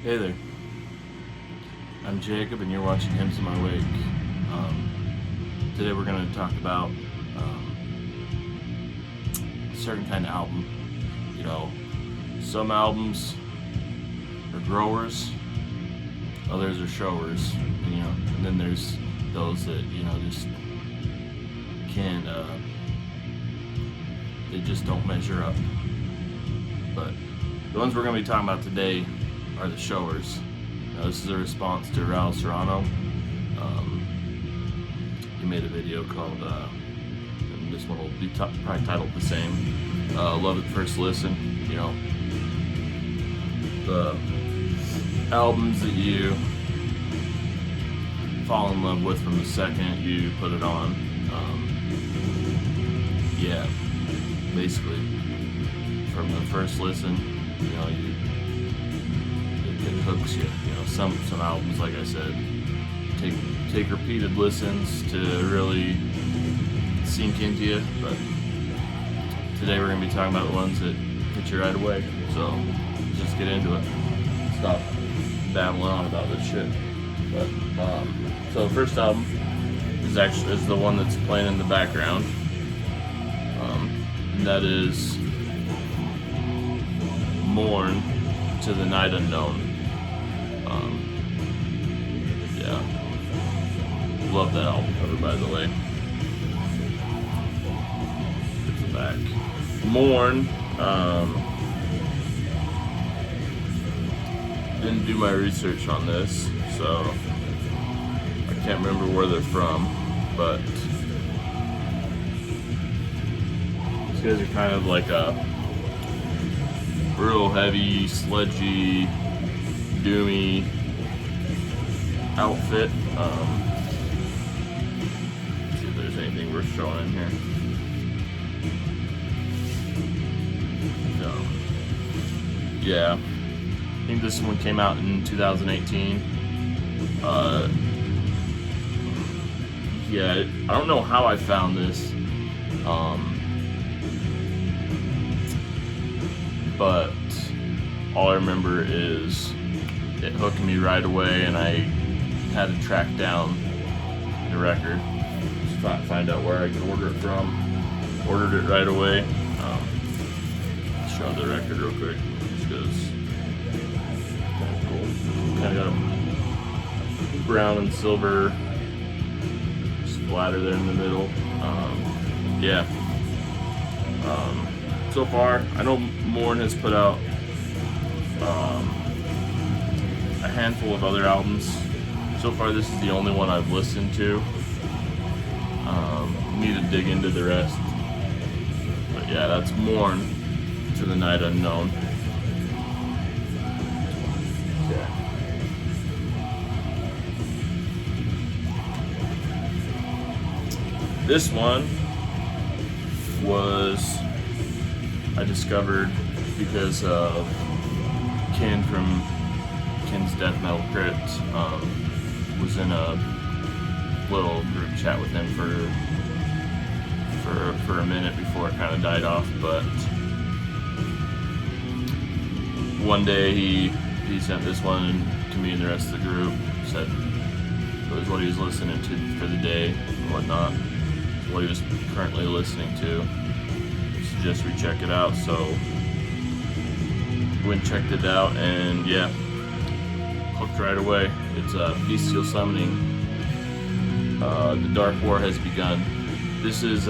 Hey there, I'm Jacob and you're watching Hymns in My Wake. Today we're going to talk about a certain kind of album. You know, some albums are growers, others are showers, and then there's those that, just can't, they just don't measure up. But the ones we're going to be talking about today are the showers. This is a response to Raul Serrano. He made a video called, and this one will be probably titled the same, Love at First Listen. The albums that you fall in love with from the second you put it on. Basically, from the first listen, it hooks you. Some albums, like I said, take repeated listens to really sink into you. But today we're gonna be talking about the ones that hit you right away. So let's just get into it. Stop babbling on about this shit. But so the first album is the one that's playing in the background, and that is Mourn to the Night Unknown. Love that album cover, by the way. It's the back. Mourn. Didn't do my research on this, so I can't remember where they're from, but these guys are kind of like a real heavy, sludgy, doomy outfit. Let's see if there's anything worth showing in here. No. Yeah, I think this one came out in 2018. I don't know how I found this, but all I remember is it hooked me right away, and I had to track down the record, just find out where I could order it from. Ordered it right away. Show the record real quick, just because kind of cool. Kind of got a brown and silver splatter there in the middle. So far, I know Mourn has put out a handful of other albums. So far, this is the only one I've listened to. Need to dig into the rest. But yeah, that's Mourn to the Night Unknown. Yeah. This one I discovered because of Ken from Ken's Death Metal Crypt. Was in a little group chat with him for a minute before it kind of died off, but one day he sent this one to me and the rest of the group. Said it was what he was listening to for the day and whatnot. What he was currently listening to. Suggest we check it out. So went and checked it out, and yeah, hooked right away. It's Bestial Summoning. The Dark War Has Begun. This is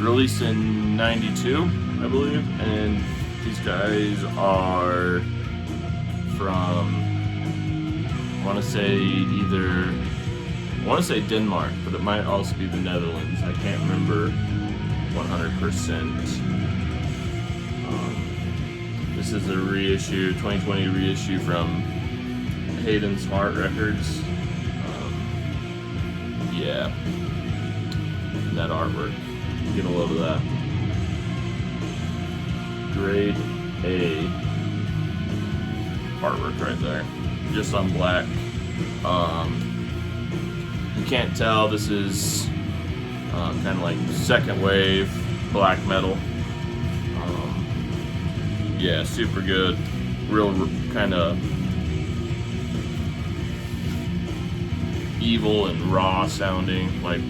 released in '92, I believe, and these guys are from, I want to say Denmark, but it might also be the Netherlands. I can't remember 100%. This is a reissue, 2020 reissue from Hayden's Heart Records. And that artwork, get a load of that. Grade A artwork right there, just on black. You can't tell, this is kind of like second wave black metal. Yeah, super good. real kind of evil and raw sounding, like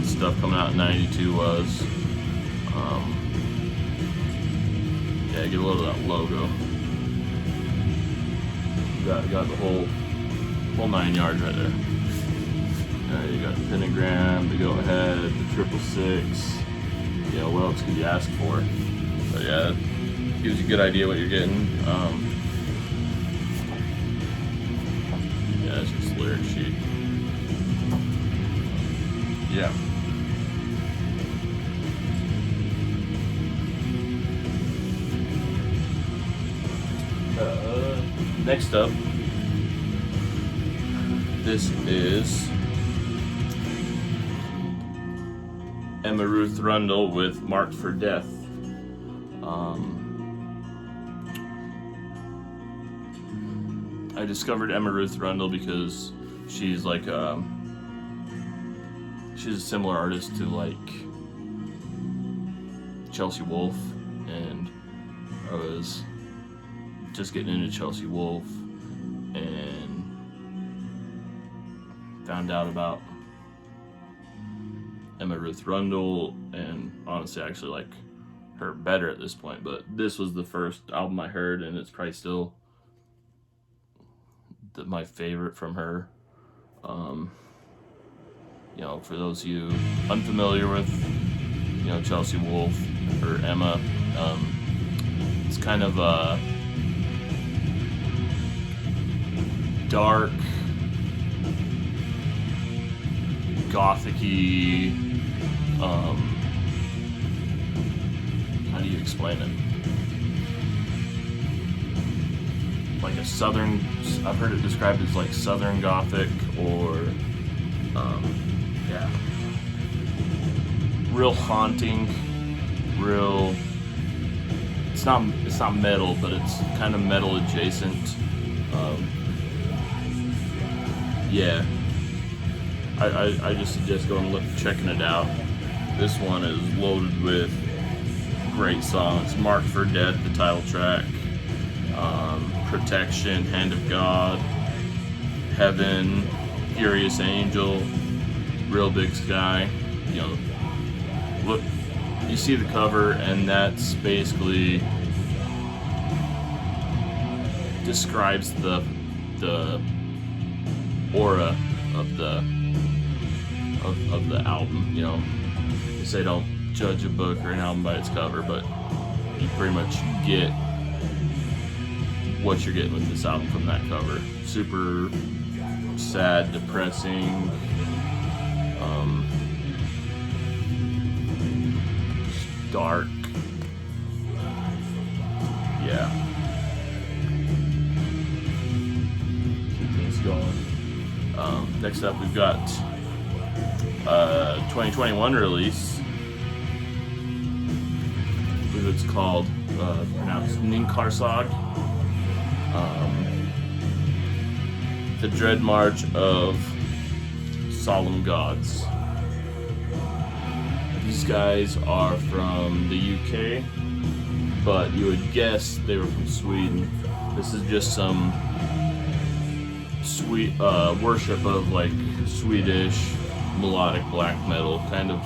stuff coming out in '92 was. Yeah, get a little of that logo. Got the whole 9 yards right there. You got the pentagram, the go ahead, the 666. You know, what else could you ask for? But yeah, it gives you a good idea what you're getting. Yeah, it's just lyric sheet. Yeah. Next up, this is Emma Ruth Rundle with Marked for Death. I discovered Emma Ruth Rundle because she's like she's a similar artist to like Chelsea Wolfe, and I was just getting into Chelsea Wolfe and found out about Emma Ruth Rundle, and honestly I actually like her better at this point, but this was the first album I heard, and it's probably still my favorite from her. You know, for those of you unfamiliar with, you know, Chelsea Wolfe or Emma, it's kind of a dark, gothic-y, how do you explain it? Like a southern, I've heard it described as like southern gothic, or yeah, real haunting, real, it's not metal, but it's kind of metal adjacent. Yeah, I just suggest going and checking it out. This one is loaded with great songs. Marked for Death, the title track, Protection, Hand of God, Heaven, Furious Angel, Real Big Sky. You know, look, you see the cover, and that's basically describes the aura of the album. You know, they say don't judge a book or an album by its cover, but you pretty much get what you're getting with this album from that cover. Super sad, depressing, dark. Yeah. Keep things going. Next up, we've got 2021 release. I believe it's called, pronounced Ninkarsag. The Dread March of Solemn Gods. These guys are from the UK, but you would guess they were from Sweden. This is just some sweet worship of like Swedish melodic black metal, kind of.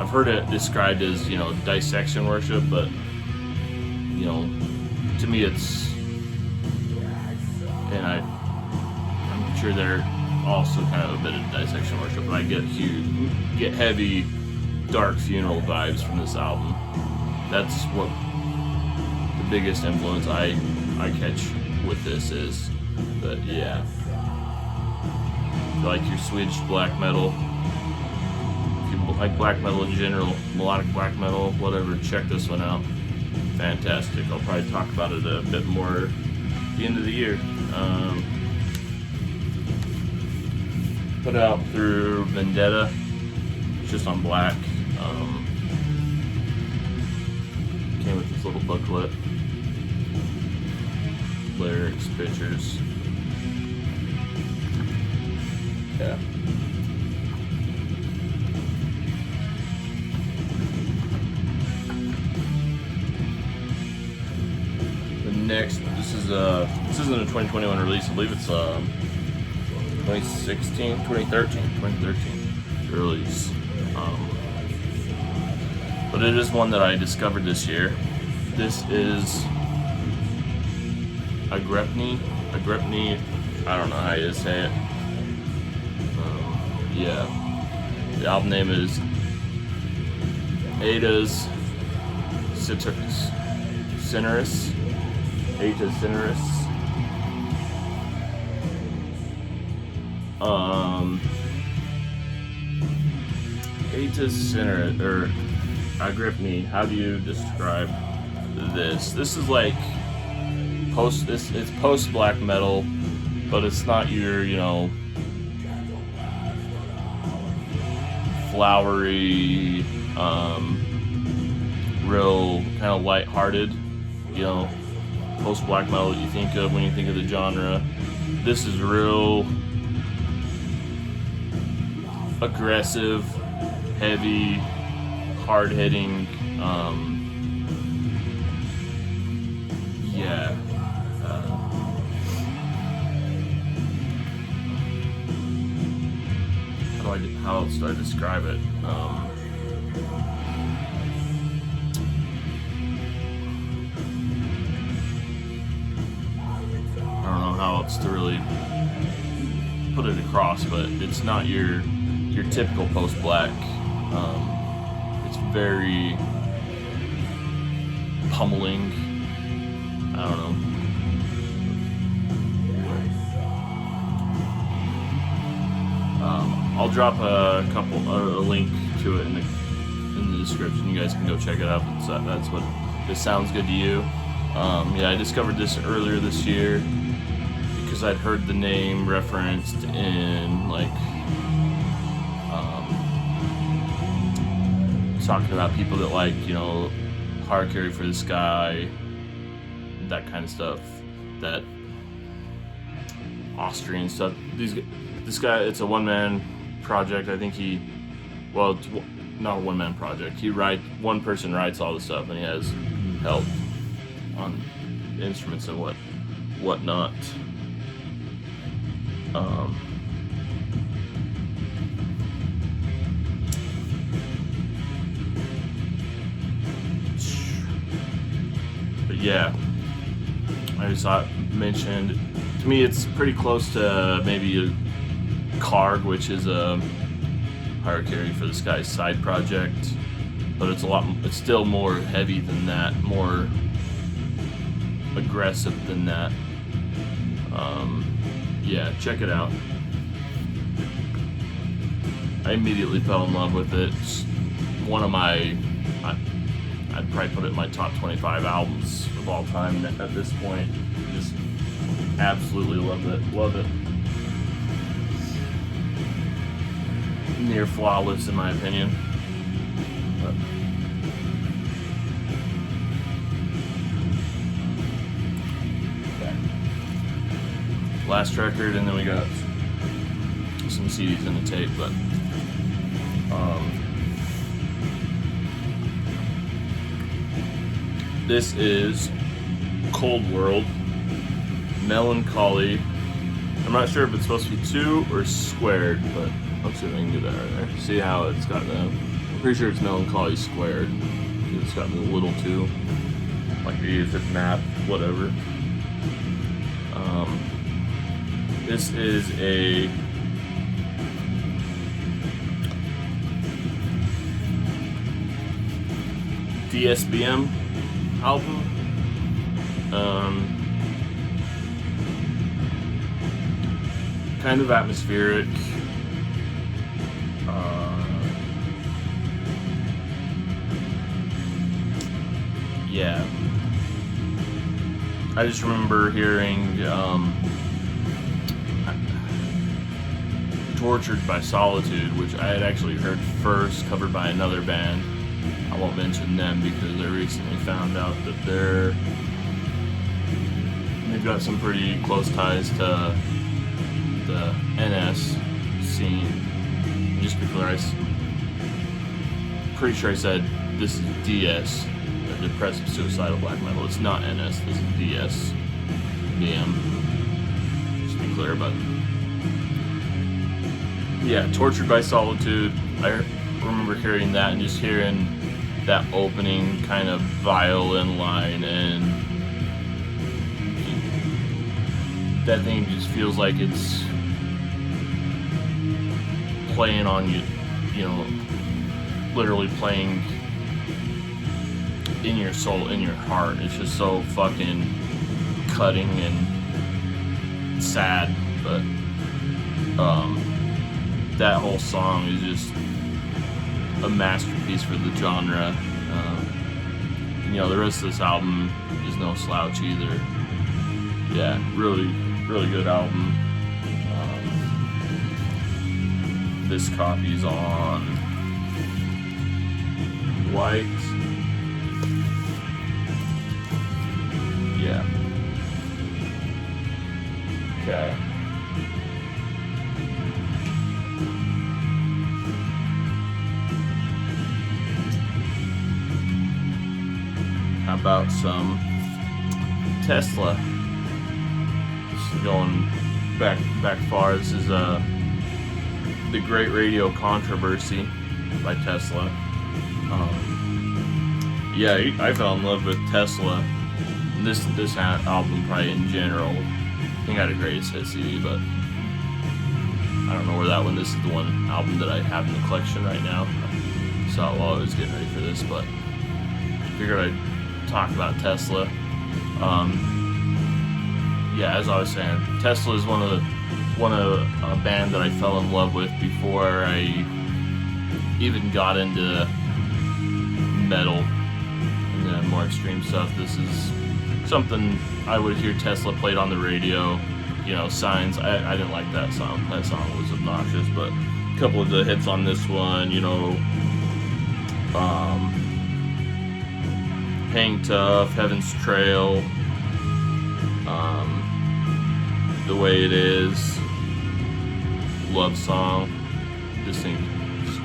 I've heard it described as, you know, dissection worship, but you know, to me it's, and I'm sure they're also kind of a bit of dissection worship, but I get heavy, dark funeral vibes from this album. That's what the biggest influence I catch with this is. But yeah, if you like your Swedish black metal, if you like black metal in general, melodic black metal, whatever, check this one out. Fantastic. I'll probably talk about it a bit more at the end of the year. Put out through Vendetta. It's just on black. Came with this little booklet, lyrics, pictures. Yeah. The next, this isn't a 2021 release. I believe it's 2013 release. But it is one that I discovered this year. This is Agrepni. I don't know how you say it. Yeah. The album name is Addportus Cineris. Addportus Cineris. Addportus Cineris, or Agrepni. How do you describe this? This is like it's post black metal, but it's not your, flowery, real kind of lighthearted, post black metal that you think of when you think of the genre. This is real aggressive, heavy, hard-hitting, how else do I describe it? I don't know how else to really put it across, but it's not your typical post-black. It's very pummeling. I don't know. I'll drop a link to it in the description. You guys can go check it out. That's what this sounds good to you. I discovered this earlier this year because I'd heard the name referenced in talking about people that like Hard Carry for the Sky, that kind of stuff, that Austrian stuff. This guy, it's a one-man project. I think it's not a one-man project. One person writes all the stuff, and he has help on instruments and whatnot. But yeah, I just mentioned, to me it's pretty close to maybe a Carg, which is a Hard Carry for the Sky side project, but it's still more heavy than that, more aggressive than that. Check it out. I immediately fell in love with it. It's one of I'd probably put it in my top 25 albums of all time at this point. Just absolutely love it. Near flawless in my opinion. Last record, and then we got some CDs and a tape, but this is Cold World, Melancholy. I'm not sure if it's supposed to be 2 or squared, but let's see if I can do that right there. See how it's got the, I'm pretty sure it's Melancholy squared. It's got the little 2, like they use it map, whatever. This is a DSBM album. Kind of atmospheric. I just remember hearing Tortured by Solitude, which I had actually heard first, covered by another band. I won't mention them because I recently found out that they've got some pretty close ties to the NS scene. Just because pretty sure I said this is DS, depressive suicidal black metal. It's not NS, this is DS. DM. Just to be clear, but yeah, Tortured by Solitude. I remember hearing that and just hearing that opening kind of violin line, and that thing just feels like it's playing on you, you know, literally playing in your soul, in your heart. It's just so fucking cutting and sad, but that whole song is just a masterpiece for the genre. You know, the rest of this album is no slouch either. Yeah, really good album. This copy's on white. Yeah. Okay. How about some Tesla? This is going back far. This is The Great Radio Controversy by Tesla. Yeah, I fell in love with Tesla. This album probably in general. I think I had a greatest hit CD, but I don't know where that one. This is the one album that I have in the collection right now. So while I was getting ready for this, but figured I'd talk about Tesla. Yeah, as I was saying, Tesla is one of a band that I fell in love with before I even got into metal and the more extreme stuff. This is something I would hear Tesla played on the radio. You know, Signs. I didn't like that song. That song was obnoxious, but a couple of the hits on this one, you know, Hang Tough, Heaven's Trail, The Way It Is, Love Song. This thing is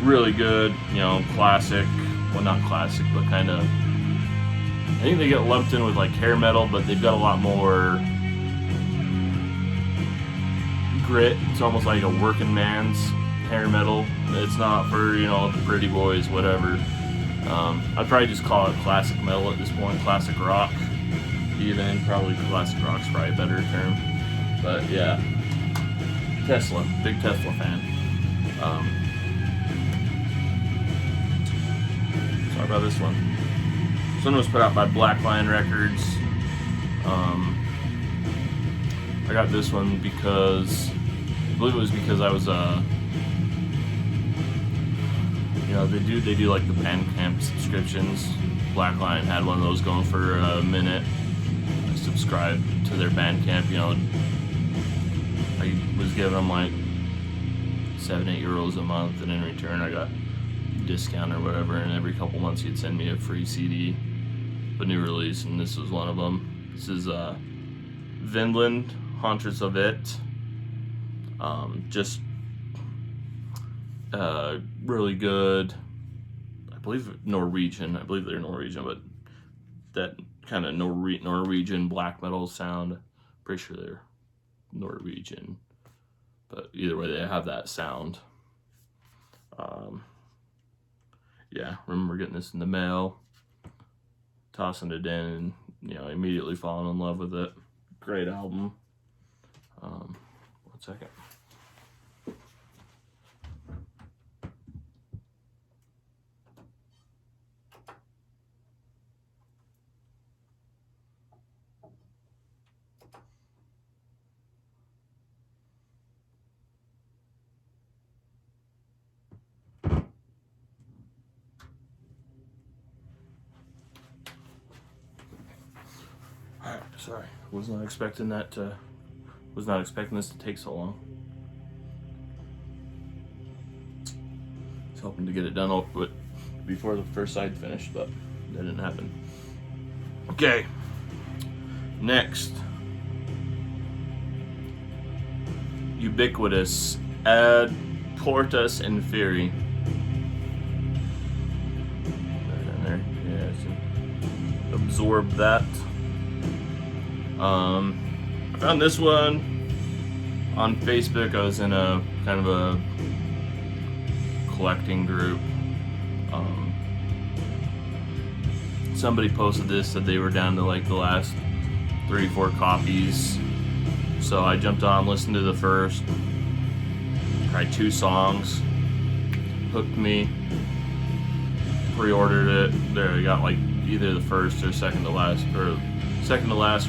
really good, you know, classic. Well, not classic, but kind of. I think they get lumped in with like hair metal, but they've got a lot more grit. It's almost like a working man's hair metal. It's not for, you know, the pretty boys, whatever. I'd probably just call it classic metal at this point, classic rock. Even probably classic rock's probably a better term. But yeah, Tesla, big Tesla fan. Sorry about this one. This one was put out by Black Lion Records. I got this one because I believe it was because I was you know, they do like the Bandcamp subscriptions. Black Lion had one of those going for a minute. I subscribed to their Bandcamp, you know. I was giving them like 7-8 euros a month, and in return I got a discount or whatever, and every couple months he'd send me a free CD, a new release, and this was one of them. This is Vinland, Hunters of It. Just really good. I believe Norwegian. I believe they're Norwegian, but that kind of Norwegian black metal sound. Pretty sure they're Norwegian, but either way, they have that sound. Yeah, remember getting this in the mail, tossing it in, and you know, immediately falling in love with it. Great album. 1 second. Sorry, was not expecting this to take so long. I was hoping to get it done before the first side finished, but that didn't happen. Okay, next, Ubiquitous, Addportus and Fury. Right in there, yeah. absorb that. I found this one on Facebook. I was in a kind of a collecting group. Somebody posted this, said they were down to like the last 3-4 copies. So I jumped on, listened to the first, tried 2 songs, hooked me, pre-ordered it. There, I got like either the first or second to last or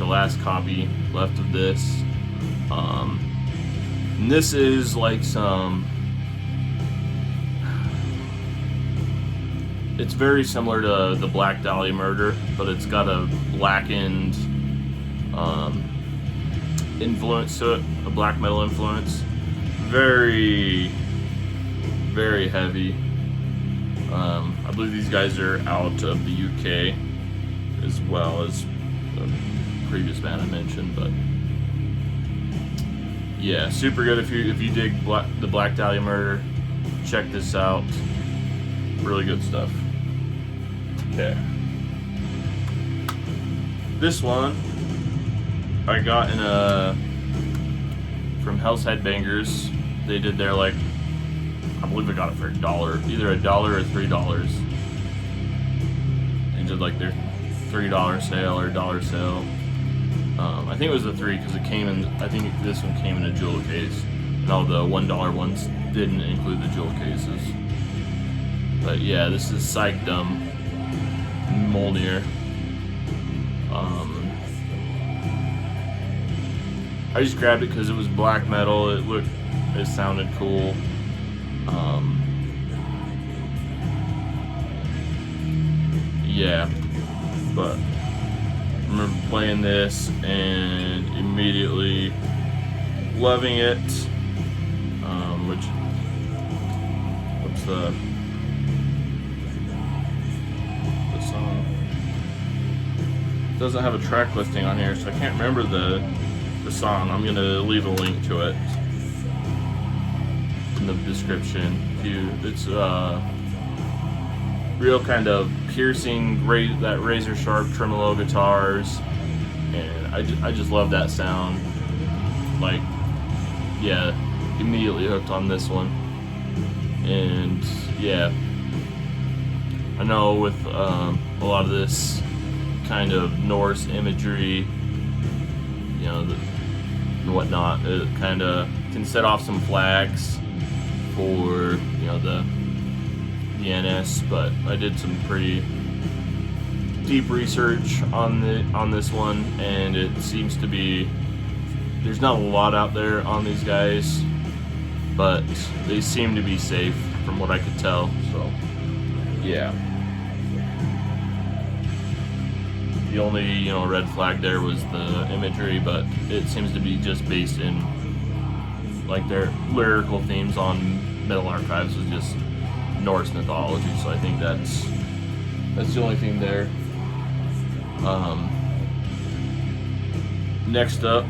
last copy left of this. And this is like it's very similar to the Black Dahlia Murder, but it's got a blackened influence to it, a black metal influence. Very, very heavy. I believe these guys are out of the UK as well as the previous band I mentioned, but yeah, super good. If you dig the Black Dahlia Murder, check this out. Really good stuff. Okay. This one I got from Hell's Headbangers. They did their I believe I got it for $1, either $1 or $3. They did like their $3 sale or $1 sale. I think it was the $3 because it came in. I think this one came in a jewel case, and all the $1 ones didn't include the jewel cases. But yeah, this is Psychdom Mjolnir. I just grabbed it because it was black metal. It sounded cool. Yeah, but I remember playing this and immediately loving it. What's the song? It doesn't have a track listing on here, so I can't remember the song. I'm gonna leave a link to it in the description. It's real kind of piercing, that razor sharp tremolo guitars, and I just love that sound. Like, yeah, immediately hooked on this one. And yeah, I know with a lot of this kind of Norse imagery, and whatnot, it kind of can set off some flags for the NS, but I did some pretty deep research on this one, and it seems to be there's not a lot out there on these guys, but they seem to be safe from what I could tell. So yeah, the only red flag there was the imagery, but it seems to be just based in like their lyrical themes on Metal Archives was just Norse mythology, so I think that's the only thing there. Next up,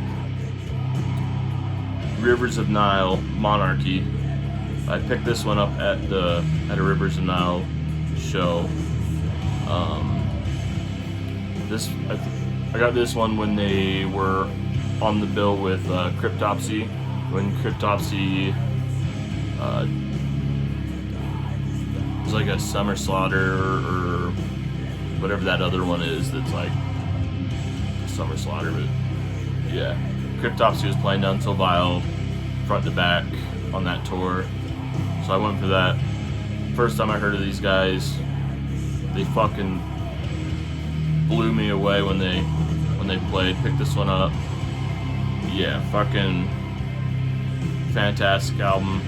Rivers of Nile, Monarchy. I picked this one up at a Rivers of Nile show. I got this one when they were on the bill with Cryptopsy, when Cryptopsy was like a Summer Slaughter or whatever that other one is that's like Summer Slaughter, but yeah, Cryptopsy was playing None So Vile front to back on that tour, so I went for that. First time I heard of these guys, they fucking blew me away when they played. Picked this one up. Yeah, fucking fantastic album.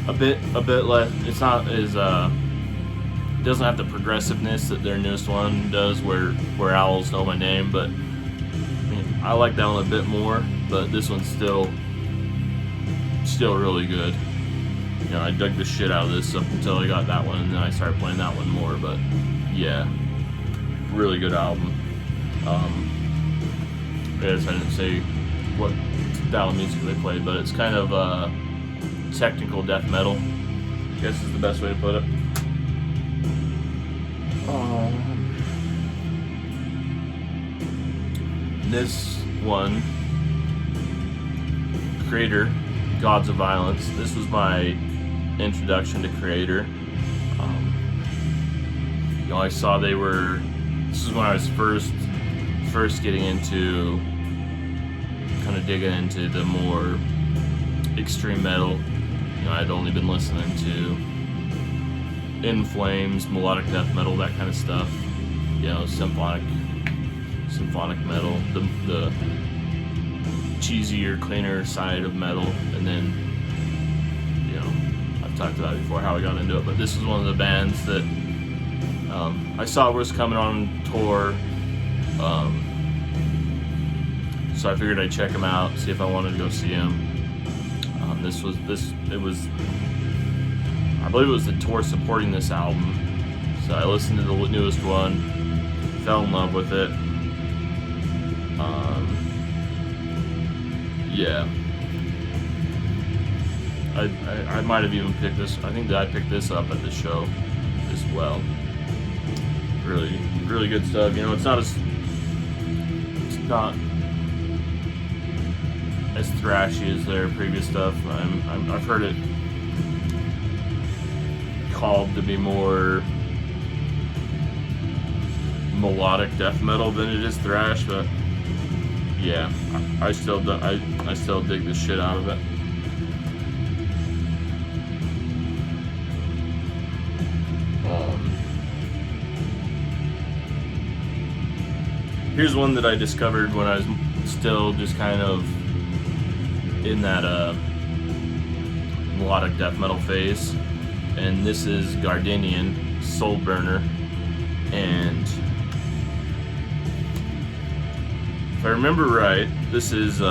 A bit less. It's not as it doesn't have the progressiveness that their newest one does, where Owls Know My Name, but I like that one a bit more. But this one's still really good. I dug the shit out of this up until I got that one, and then I started playing that one more. But yeah, really good album. I guess I didn't say what style of music they played, but it's kind of technical death metal, I guess is the best way to put it. This one, Creator, Gods of Violence. This was my introduction to Creator. I saw they were. This is when I was first getting into, kind of digging into the more extreme metal. I'd only been listening to In Flames, melodic death metal, that kind of stuff. Symphonic metal, the cheesier, cleaner side of metal, and then, I've talked about it before how I got into it, but this is one of the bands that I saw was coming on tour, so I figured I'd check them out, see if I wanted to go see them. I believe it was the tour supporting this album, so I listened to the newest one, fell in love with it. Yeah. I might have even picked this. I think that I picked this up at the show as well. Really, really good stuff. It's not as thrashy as their previous stuff. I've heard it called to be more melodic death metal than it is thrash, but yeah, I still dig the shit out of it. Here's one that I discovered when I was still just kind of in that melodic death metal phase, and this is Gardenian, Soul Burner, and if I remember right, this is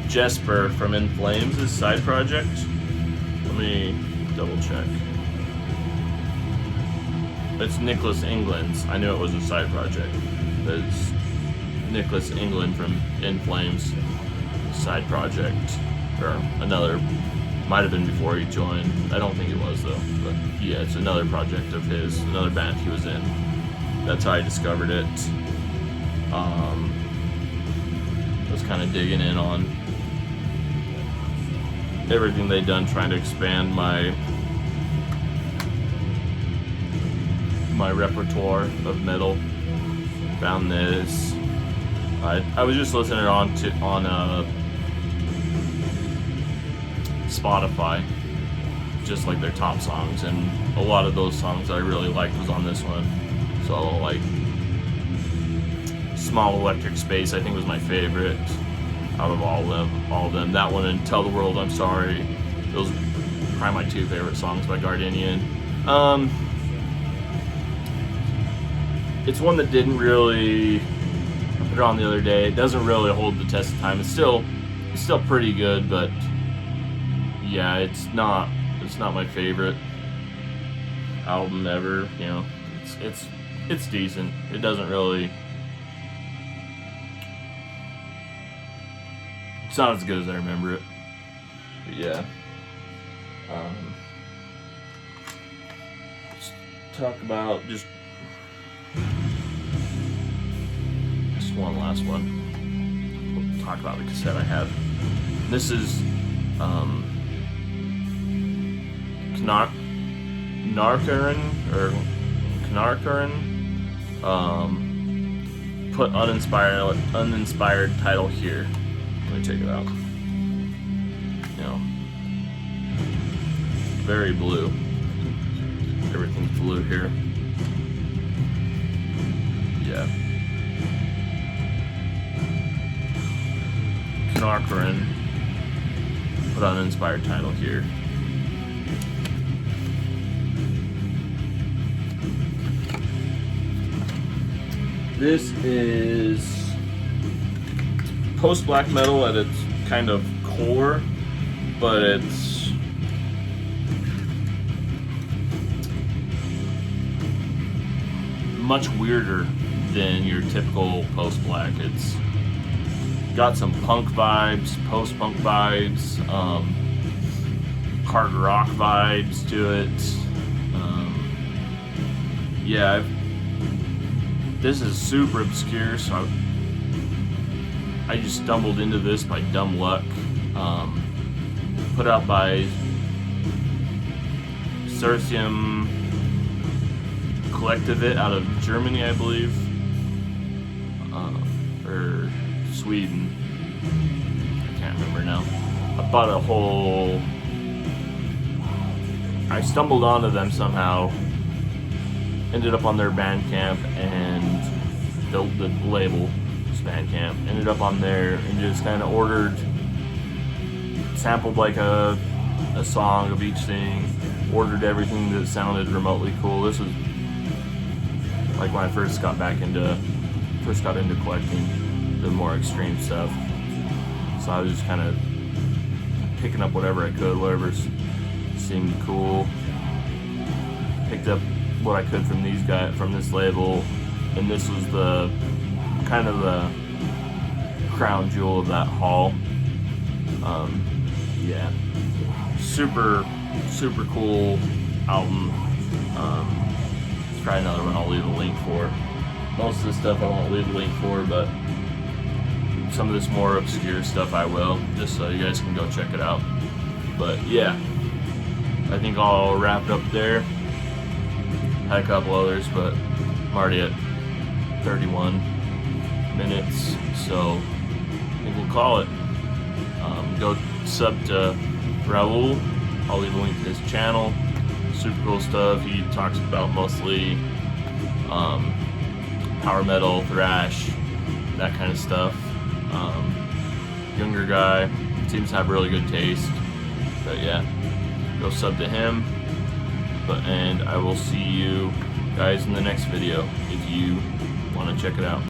Jesper from In Flames' side project. Let me double check. It's Nicholas England's. I knew it was a side project. It's Nicholas England from In Flames' side project, or another. Might have been before he joined. I don't think it was though. But yeah, it's another project of his, another band he was in. That's how I discovered it. I was kind of digging in on everything they'd done, trying to expand my repertoire of metal. Found this. I was just listening on Spotify, just like their top songs, and a lot of those songs I really liked was on this one. So like Small Electric Space, I think, was my favorite out of all of them. That one and Tell the World I'm Sorry. Those are probably my two favorite songs by Gardenian. It's one that didn't really, I put it on the other day, it doesn't really hold the test of time. It's still pretty good, but yeah, it's not my favorite album ever. It's decent. It doesn't really, it's not as good as I remember it. But yeah. Let's talk about just one last one. We'll talk about the cassette I have. This is Knarkarin put uninspired title here. Let me check it out. Very blue. Everything's blue here. Yeah. Knarkarin put uninspired title here. This is post-black metal at its kind of core, but it's much weirder than your typical post-black. It's got some punk vibes, post-punk vibes, hard rock vibes to it. yeah, this is super obscure, so I just stumbled into this by dumb luck. Put out by Cercium Collectivate out of Germany, I believe, or Sweden. I can't remember now. I bought a whole. I stumbled onto them somehow. Ended up on their Bandcamp, and the label was Bandcamp. Ended up on there and just kind of ordered, sampled like a song of each thing. Ordered everything that sounded remotely cool. This was like when I first got into collecting the more extreme stuff. So I was just kind of picking up whatever I could, whatever seemed cool. Picked up what I could from these guys, from this label, and this was the kind of the crown jewel of that haul. Yeah, super cool album. It's probably another one I'll leave a link for. Most of the stuff I won't leave a link for, but some of this more obscure stuff I will, just so you guys can go check it out. But yeah, I think I'll wrap it up there. Had a couple others, but I'm already at 31 minutes, so I think we'll call it. Go sub to Raul. I'll leave a link to his channel. Super cool stuff. He talks about mostly power metal, thrash, that kind of stuff. Younger guy, seems to have really good taste. But yeah, go sub to him. And I will see you guys in the next video if you want to check it out.